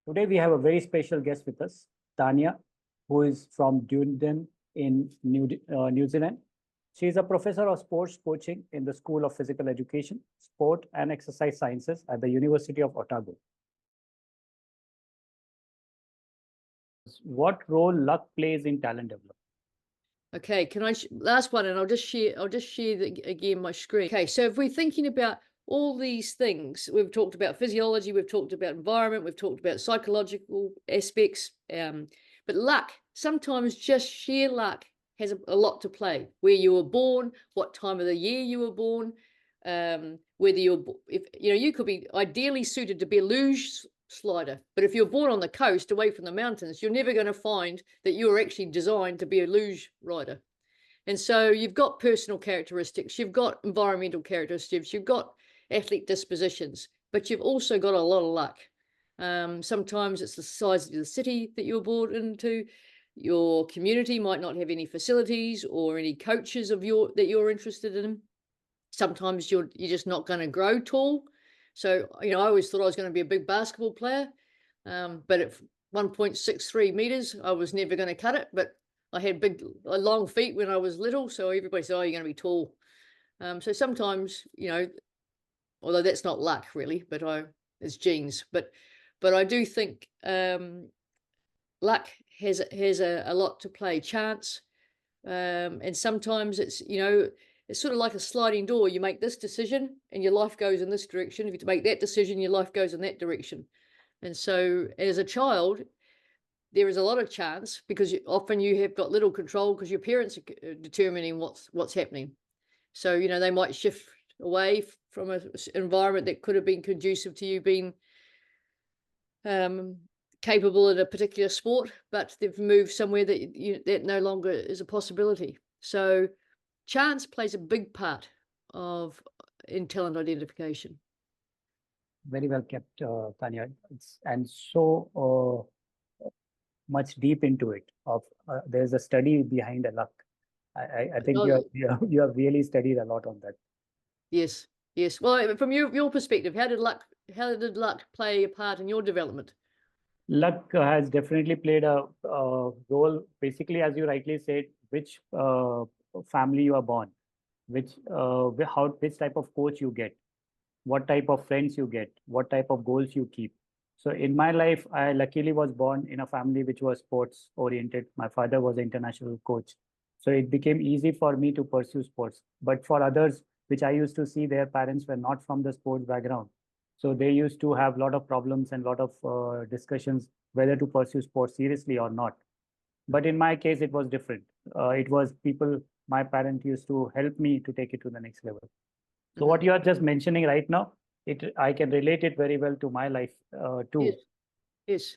Today we have a very special guest with us, Tania, who is from Dunedin in New Zealand. She is a professor of sports coaching in the School of Physical Education, Sport and Exercise Sciences at the University of Otago. What role luck plays in talent development? Okay, can I last one, and I'll just share again my screen. Okay, so if we're thinking about all these things, we've talked about physiology, we've talked about environment, we've talked about psychological aspects, but luck, sometimes just sheer luck has a lot to play. Where you were born, what time of the year you were born, whether you could be ideally suited to be a luge slider, but if you're born on the coast away from the mountains, you're never going to find that you were actually designed to be a luge rider. And so you've got personal characteristics, you've got environmental characteristics, you've got athlete dispositions, but you've also got a lot of luck. Sometimes it's the size of the city that you're born into. Your community might not have any facilities or any coaches that you're interested in. Sometimes you're just not going to grow tall. So, I always thought I was going to be a big basketball player, but at 1.63 meters, I was never going to cut it. But I had long feet when I was little, so everybody said, "Oh, you're going to be tall." So sometimes, although that's not luck really, but it's genes. But I do think luck has a lot to play, chance, and sometimes it's it's sort of like a sliding door. You make this decision and your life goes in this direction. If you make that decision, your life goes in that direction. And so as a child, there is a lot of chance because often you have got little control because your parents are determining what's happening. So, they might shift away from an environment that could have been conducive to you being capable at a particular sport, but they've moved somewhere that no longer is a possibility. So chance plays a big part in talent identification. Very well kept, Tania. And so much deep into it. There's a study behind the luck. I think you have really studied a lot on that. Yes. Well, from your perspective, how did luck play a part in your development? Luck has definitely played a role. Basically, as you rightly said, which family you are born, which type of coach you get, what type of friends you get, what type of goals you keep. So in my life, I luckily was born in a family which was sports oriented. My father was an international coach, so it became easy for me to pursue sports. But for others, which I used to see, their parents were not from the sports background, so they used to have a lot of problems and a lot of discussions whether to pursue sports seriously or not. But in my case, it was different. It was my parents used to help me to take it to the next level. So what you are just mentioning right now, I can relate it very well to my life too. Yes.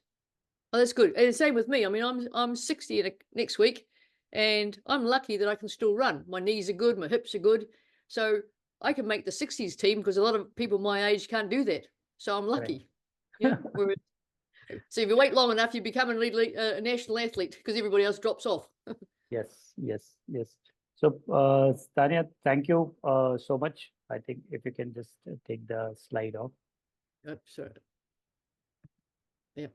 Oh, that's good. And same with me. I mean, I'm 60 next week, and I'm lucky that I can still run. My knees are good, my hips are good, so I can make the 60s team because a lot of people my age can't do that. So I'm lucky. Right. Yeah. So if you wait long enough, you become a national athlete because everybody else drops off. Yes. So, Tania, thank you so much. I think if you can just take the slide off. Sorry. Yeah.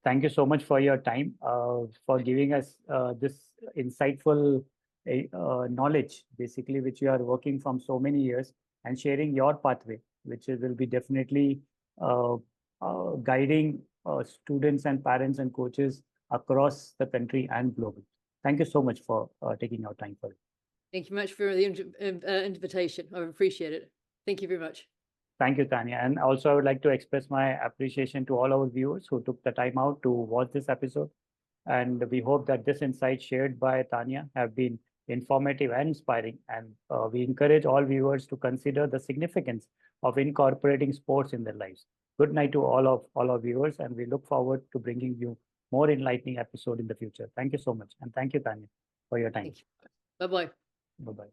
Thank you so much for your time, for giving us this insightful knowledge, basically, which you are working from so many years and sharing your pathway, which will be definitely guiding students and parents and coaches across the country and global. Thank you so much for taking your time for it. Thank you much for the invitation. I appreciate it. Thank you very much. Thank you, Tania. And also, I would like to express my appreciation to all our viewers who took the time out to watch this episode. And we hope that this insight shared by Tania have been informative and inspiring. And we encourage all viewers to consider the significance of incorporating sports in their lives. Good night to all our viewers, and we look forward to bringing you more enlightening episode in the future. Thank you so much. And thank you, Tania, for your time. Bye-bye. Bye-bye.